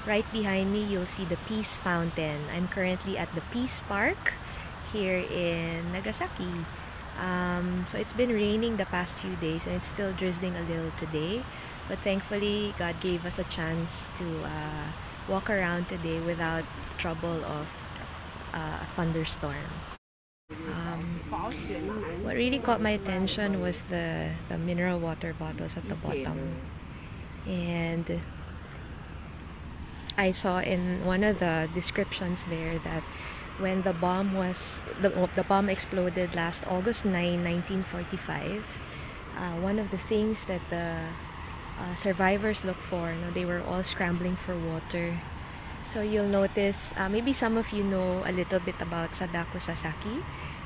Right behind me, you'll see the Peace Fountain. I'm currently at the Peace Park here in Nagasaki. So it's been raining the past few days and it's still drizzling a little today. But thankfully, God gave us a chance to walk around today without trouble of a thunderstorm. What really caught my attention was the mineral water bottles at the bottom. And I saw in one of the descriptions there that when the bomb exploded last August 9, 1945, one of the things that the survivors looked for, they were all scrambling for water. So you'll notice, maybe some of you know a little bit about Sadako Sasaki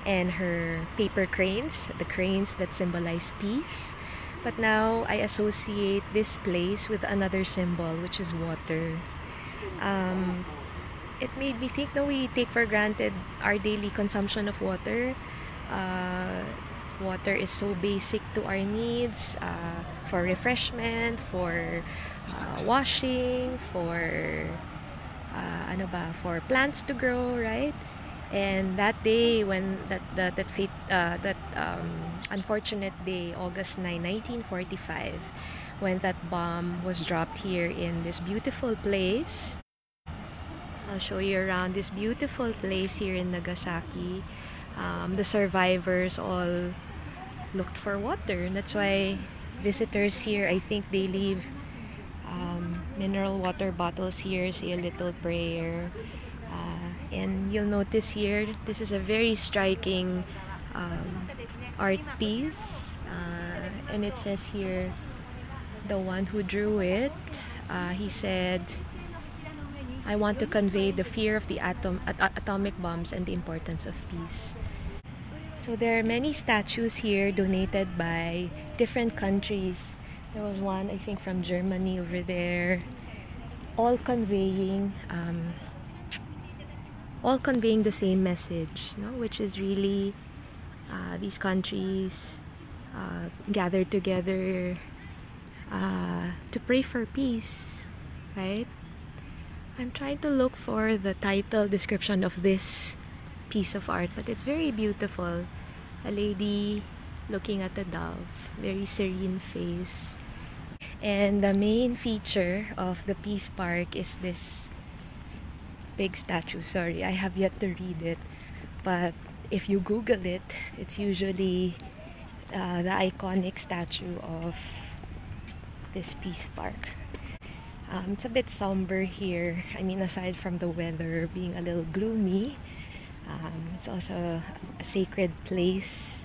and her paper cranes, the cranes that symbolize peace. But now I associate this place with another symbol, which is water. It made me think, no, we take for granted our daily consumption of water. Water is so basic to our needs, for refreshment, for washing, for for plants to grow, right? And that day, when that unfortunate day, August 9, 1945, when that bomb was dropped here in this beautiful place. I'll show you around this beautiful place here in Nagasaki. The survivors all looked for water, and that's why visitors here, I think they leave mineral water bottles here, say a little prayer. And you'll notice here, this is a very striking art piece. And it says here, the one who drew it, he said, "I want to convey the fear of the atomic bombs and the importance of peace." So there are many statues here donated by different countries. There was one, I think, from Germany over there, all conveying the same message, no? Which is really these countries gathered together to pray for peace, right? I'm trying to look for the title description of this piece of art, but it's very beautiful. A lady looking at a dove, very serene face. And the main feature of the Peace Park is this big statue. Sorry, I have yet to read it, but if you Google it, it's usually the iconic statue of this Peace Park. It's a bit somber here. I mean, aside from the weather being a little gloomy, it's also a sacred place.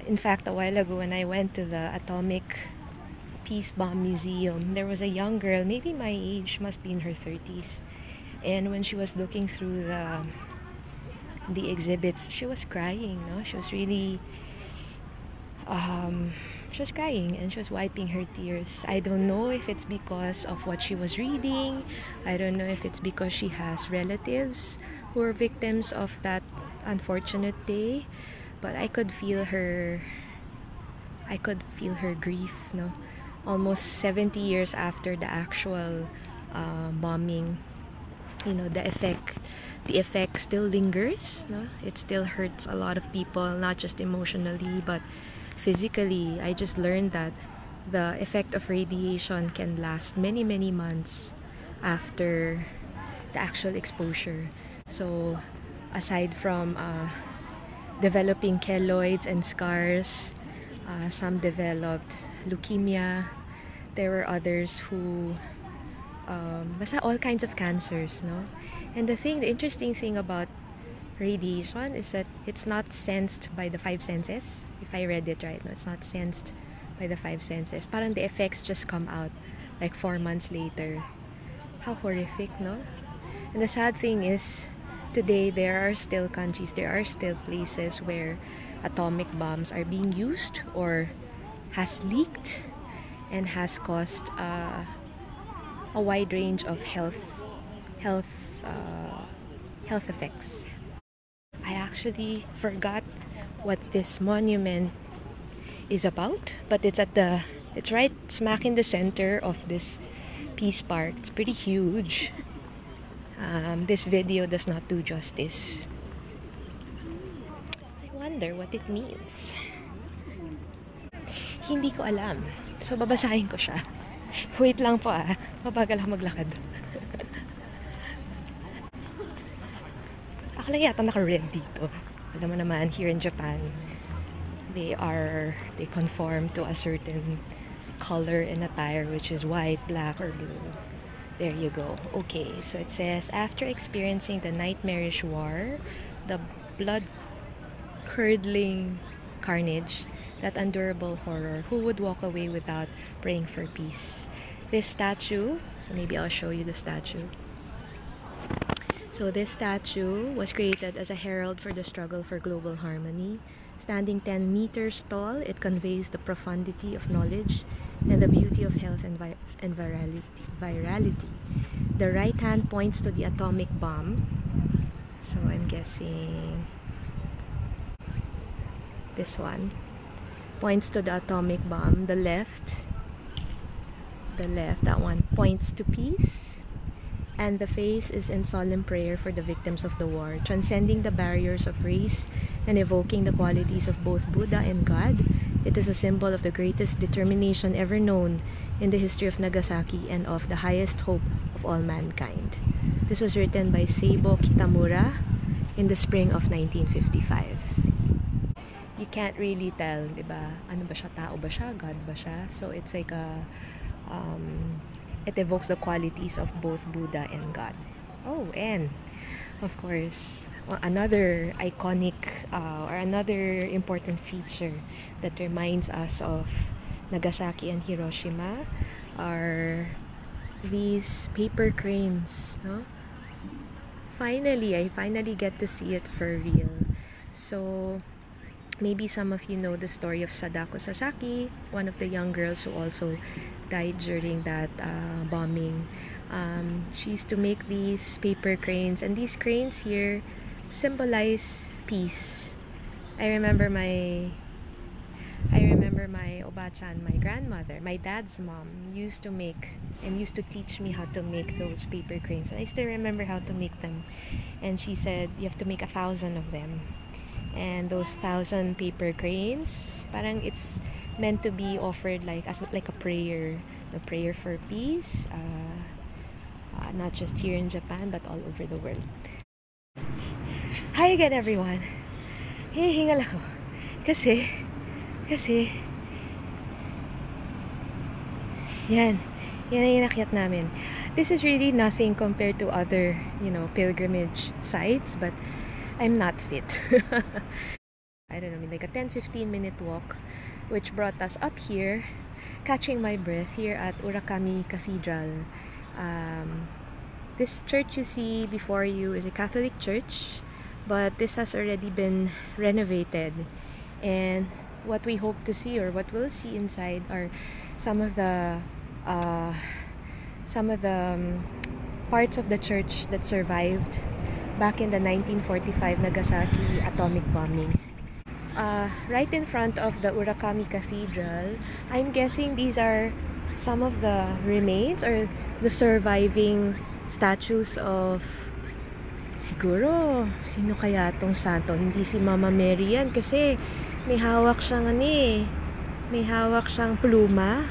In fact, a while ago when I went to the Atomic Peace Bomb Museum, there was a young girl, maybe my age, must be in her 30s. And when she was looking through the exhibits, she was crying, no? She was really she was crying and she was wiping her tears. I don't know if it's because of what she was reading. I don't know if it's because she has relatives who were victims of that unfortunate day, but I could feel her grief, no? Almost 70 years after the actual bombing, the effect still lingers, no? It still hurts a lot of people, not just emotionally but physically. I just learned that the effect of radiation can last many months after the actual exposure. So aside from developing keloids and scars, some developed leukemia. There were others who basta all kinds of cancers, no? And the interesting thing about radiation is that it's not sensed by the five senses. If I read it right, no, it's not sensed by the five senses. Parang the effects just come out like 4 months later. How horrific, no? And the sad thing is, today there are still countries, there are still places where atomic bombs are being used or has leaked and has caused a wide range of health effects. I actually forgot what this monument is about, but it's right smack in the center of this Peace Park. It's pretty huge. This video does not do justice. I wonder what it means. Hindi ko alam. So, babasahin ko siya. Wait lang po mabagal ako maglakad. Ako lang yata naka-red dito. Alam mo naman, here in Japan, they conform to a certain color and attire, which is white, black, or blue. There you go. Okay, so it says, after experiencing the nightmarish war, the blood-curdling carnage, that unendurable horror, who would walk away without praying for peace? This statue, so maybe I'll show you the statue. So this statue was created as a herald for the struggle for global harmony. Standing 10 meters tall, it conveys the profundity of knowledge and the beauty of health and virality. The right hand points to the atomic bomb. So I'm guessing this one points to the atomic bomb. The left, that one points to peace. And the face is in solemn prayer for the victims of the war, transcending the barriers of race and evoking the qualities of both Buddha and God. It is a symbol of the greatest determination ever known in the history of Nagasaki and of the highest hope of all mankind. This was written by Seibo Kitamura in the spring of 1955. You can't really tell, diba? Ano ba siya? Tao ba siya? God ba siya? So it's like it evokes the qualities of both Buddha and God. Oh, and of course, another iconic or another important feature that reminds us of Nagasaki and Hiroshima are these paper cranes, no? I finally get to see it for real. So maybe some of you know the story of Sadako Sasaki, one of the young girls who also died during that bombing. She used to make these paper cranes, and these cranes here symbolize peace. I remember my Obachan, my grandmother, my dad's mom, used to make and used to teach me how to make those paper cranes. And I still remember how to make them. And she said you have to make 1,000 of them. And those 1,000 paper cranes, parang it's meant to be offered like a prayer, a prayer for peace, not just here in Japan but all over the world. Hi again, everyone. Hihingal ako kasi yan ang inakyat namin. This is really nothing compared to other, pilgrimage sites, but I'm not fit. I don't know, like a 10-15 minute walk, which brought us up here, catching my breath here at Urakami Cathedral. This church you see before you is a Catholic church, but this has already been renovated, and what we hope to see, or what we'll see inside, are some of the parts of the church that survived back in the 1945 Nagasaki atomic bombing. Right in front of the Urakami Cathedral, I'm guessing these are some of the remains or the surviving statues of, siguro, sino kaya tong santo? Hindi si Mama Mary yan, kasi may hawak siyang may hawak siyang pluma,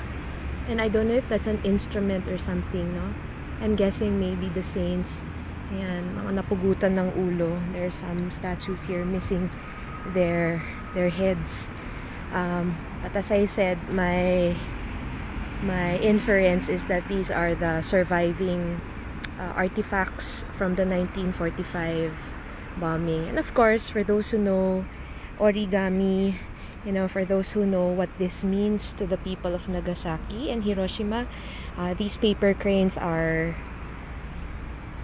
and I don't know if that's an instrument or something, no? I'm guessing maybe the saints. Ayan, mga napugutan ng ulo. There are some statues here missing their heads. But as I said, my inference is that these are the surviving artifacts from the 1945 bombing. And of course, for those who know origami, for those who know what this means to the people of Nagasaki and Hiroshima, these paper cranes are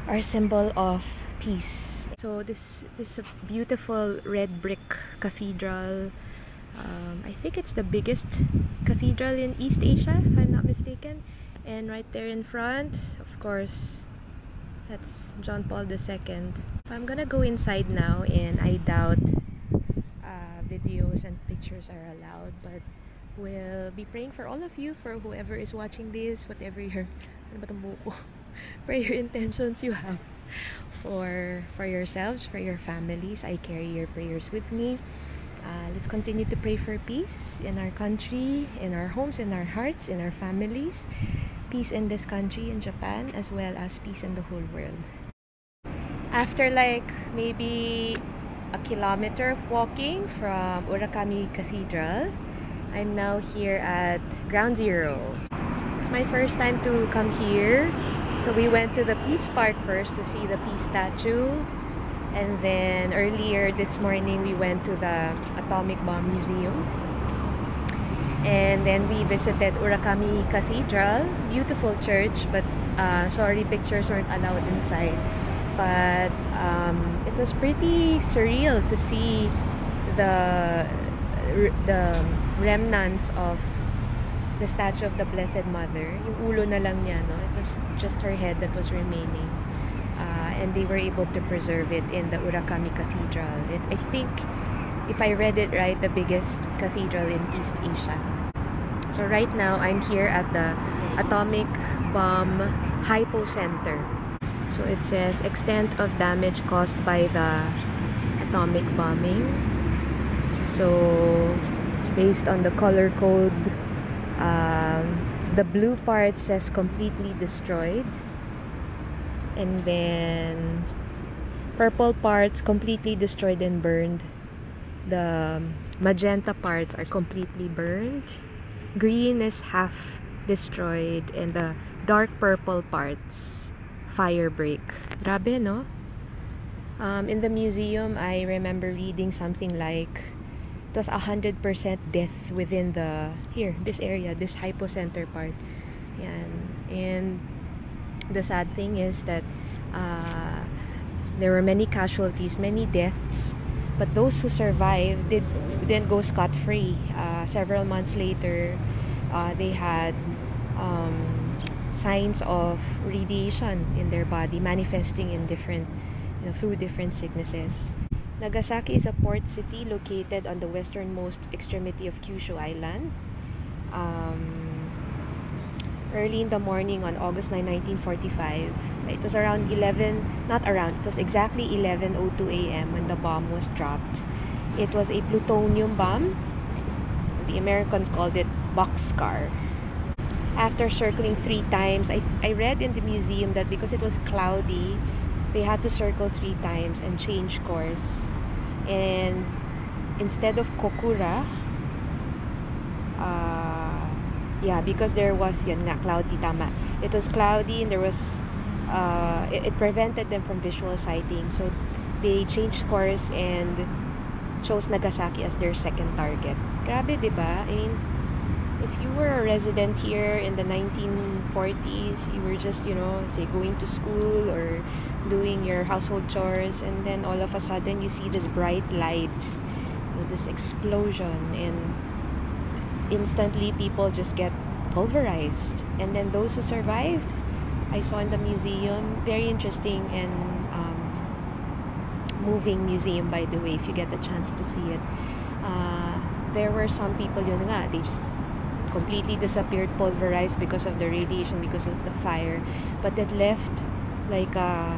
a symbol of peace. So this is a beautiful red brick cathedral. I think it's the biggest cathedral in East Asia, if I'm not mistaken. And right there in front, of course, that's John Paul II. I'm gonna go inside now, and I doubt videos and pictures are allowed, but We'll be praying for all of you, for whoever is watching this, whatever your ano ba tong buko? Prayer intentions you have for yourselves, for your families. I carry your prayers with me. Let's continue to pray for peace in our country, in our homes, in our hearts, in our families. Peace in this country, in Japan, as well as peace in the whole world. After like maybe a kilometer of walking from Urakami Cathedral, I'm now here at Ground Zero. It's my first time to come here. So we went to the Peace Park first to see the Peace statue. And then earlier this morning we went to the Atomic Bomb Museum. And then we visited Urakami Cathedral. Beautiful church, but sorry, pictures weren't allowed inside. But it was pretty surreal to see the remnants of the statue of the Blessed Mother. Yung ulo na lang niya, no? It was just her head that was remaining. And they were able to preserve it in the Urakami Cathedral. I think, if I read it right, the biggest cathedral in East Asia. So right now, I'm here at the Atomic Bomb Hypocenter. So it says, extent of damage caused by the atomic bombing. So, based on the color code, the blue part says completely destroyed. And then purple parts completely destroyed and burned. The magenta parts are completely burned. Green is half destroyed, and the dark purple parts fire break. Grabe, no? In the museum, I remember reading something like it was 100% death within this area, this hypocenter part. Yan. And the sad thing is that there were many casualties, many deaths, but those who survived didn't go scot-free. Several months later, they had signs of radiation in their body, manifesting in through different sicknesses. Nagasaki is a port city located on the westernmost extremity of Kyushu Island. Early in the morning on August 9, 1945, it was it was exactly 11:02 a.m. when the bomb was dropped. It was a plutonium bomb. The Americans called it boxcar. After circling 3 times, I read in the museum that because it was cloudy, they had to circle 3 times and change course. And instead of Kokura, because there was cloudy, tama. It was cloudy and there was it prevented them from visual sighting, so they changed course and chose Nagasaki as their second target. Grabe, diba? I mean, if you were a resident here in the 1940s, you were just, say going to school or doing your household chores, and then all of a sudden you see this bright light, this explosion, and instantly people just get pulverized. And then those who survived, I saw in the museum, very interesting and moving museum, by the way, if you get the chance to see it. There were some people, they just completely disappeared, pulverized because of the radiation, because of the fire, but that left like a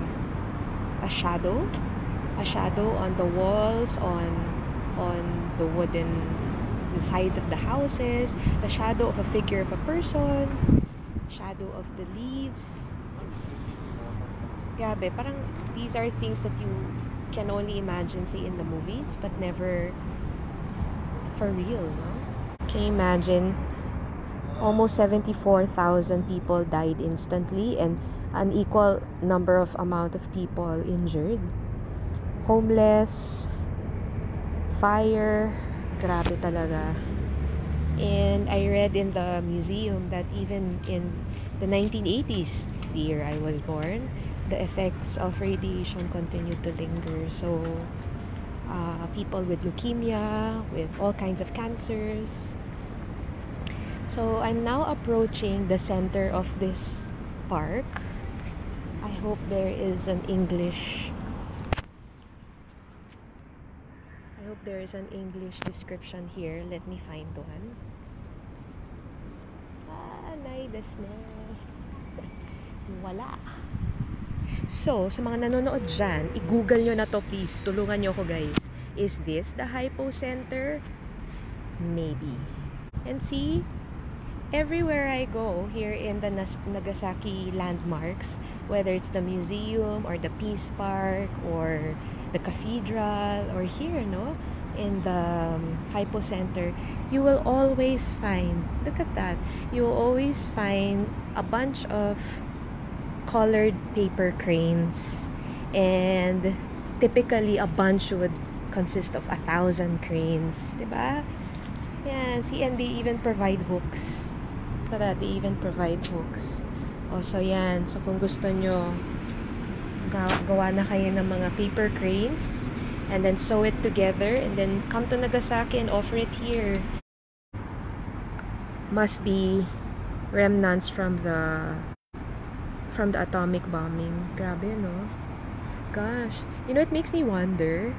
shadow on the walls, on the the sides of the houses, a shadow of a figure of a person, shadow of the leaves. It's grabe, parang these are things that you can only imagine, say, in the movies, but never for real, no? Can you imagine? Almost 74,000 people died instantly, and an equal number of amount of people injured. Homeless, fire, grabe talaga. And I read in the museum that even in the 1980s, the year I was born, the effects of radiation continued to linger. So people with leukemia, with all kinds of cancers. So I'm now approaching the center of this park. I hope there is an English description here. Let me find one. business. Wala. So, sa mga nanonood dyan, i-google nyo na to please. Tulungan nyo ko guys. Is this the Hypocenter? Maybe. And see, everywhere I go here in the Nagasaki landmarks, whether it's the museum or the Peace Park or the Cathedral or here, no, in the Hypocenter, you will always find, look at that, you will always find a bunch of colored paper cranes, and typically a bunch would consist of 1,000 cranes, diba? Yan, see, and they even provide hooks. Look at that, they even provide hooks. Oh, so yan, so kung gusto nyo gawa na kayo ng mga paper cranes and then sew it together and then come to Nagasaki and offer it here. Must be remnants from the atomic bombing. Grabe, no? Gosh, you know, it makes me wonder,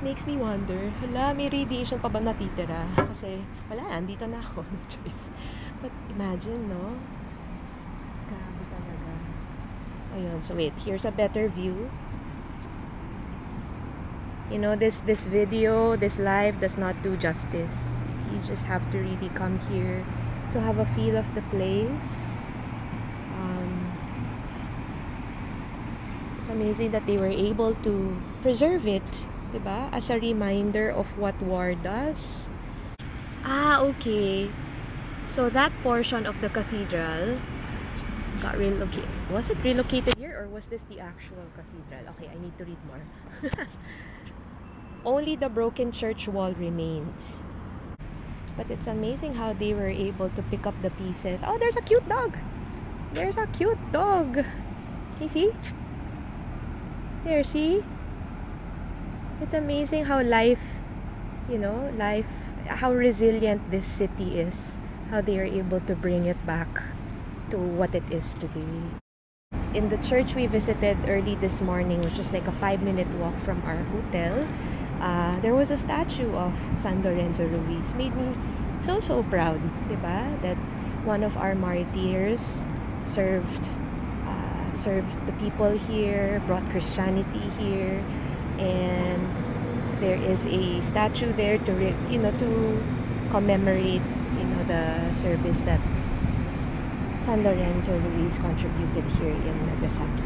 hala, may radiation pa ba natitira? Kasi wala, andito na ako, no choice. But imagine, no? Grabe talaga. Ayun, so wait, here's a better view. You know, this video, this live does not do justice. You just have to really come here to have a feel of the place. It's amazing that they were able to preserve it, diba? As a reminder of what war does. Ah, okay. So that portion of the cathedral got relocated. Was it relocated here or was this the actual cathedral? Okay, I need to read more. Only the broken church wall remained. But it's amazing how they were able to pick up the pieces. Oh, there's a cute dog! There's a cute dog! Can you see? There, see? It's amazing how life, you know, how resilient this city is. How they are able to bring it back to what it is today. In the church we visited early this morning, which was like a 5-minute walk from our hotel, there was a statue of San Lorenzo Ruiz. Made me so proud, diba? That one of our martyrs served the people here, brought Christianity here, and there is a statue there to commemorate, the service that San Lorenzo Ruiz contributed here in Nagasaki.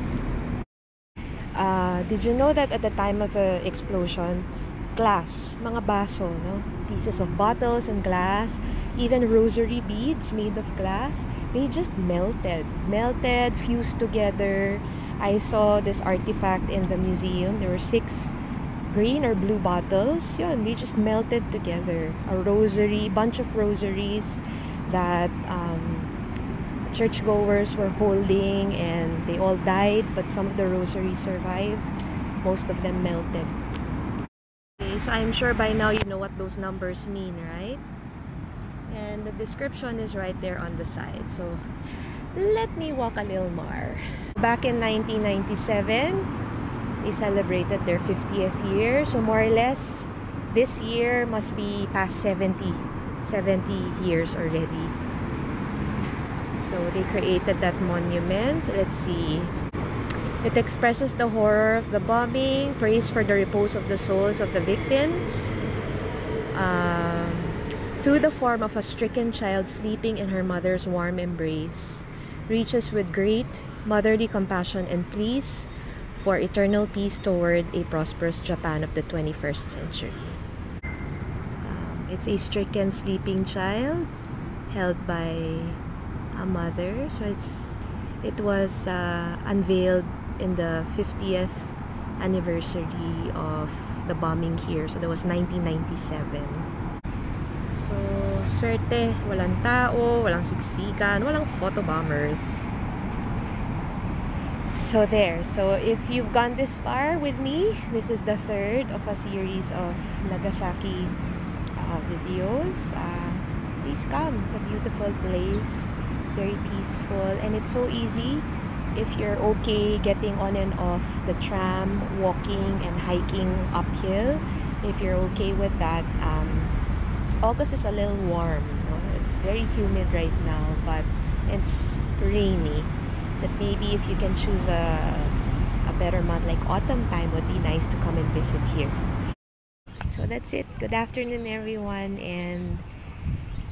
Did you know that at the time of the explosion, glass, mga baso, no? Pieces of bottles and glass, even rosary beads made of glass, they just melted, fused together. I saw this artifact in the museum. There were 6 green or blue bottles. Yun, they just melted together. A rosary, bunch of rosaries that churchgoers were holding, and they all died, but some of the rosaries survived. Most of them melted. Okay, so I'm sure by now you know what those numbers mean, right? And the description is right there on the side. So let me walk a little more. Back in 1997, they celebrated their 50th year. So more or less, this year must be past 70 years already. So they created that monument. Let's see. It expresses the horror of the bombing, praise for the repose of the souls of the victims, through the form of a stricken child sleeping in her mother's warm embrace, reaches with great motherly compassion and pleas for eternal peace toward a prosperous Japan of the 21st century. It's a stricken sleeping child held by a mother. So it was unveiled in the 50th anniversary of the bombing here. So that was 1997. So, swerte, walang tao, walang siksikan, walang photo bombers. So there. So if you've gone this far with me, this is the 3rd of a series of Nagasaki videos. Please come. It's a beautiful place, very peaceful, and it's so easy if you're okay getting on and off the tram, walking and hiking uphill. If you're okay with that, August is a little warm, no? It's very humid right now, but It's rainy, but maybe if you can choose a better month like autumn time, would be nice to come and visit here. So that's it. Good afternoon, everyone, and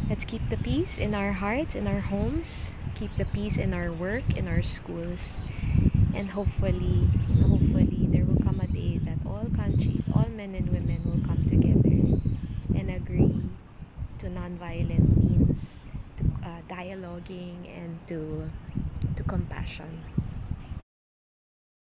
let's keep the peace in our hearts, in our homes, keep the peace in our work, in our schools, and hopefully there will come a day that all countries, all men and women will come together and agree to nonviolent means, to dialoguing, and to compassion.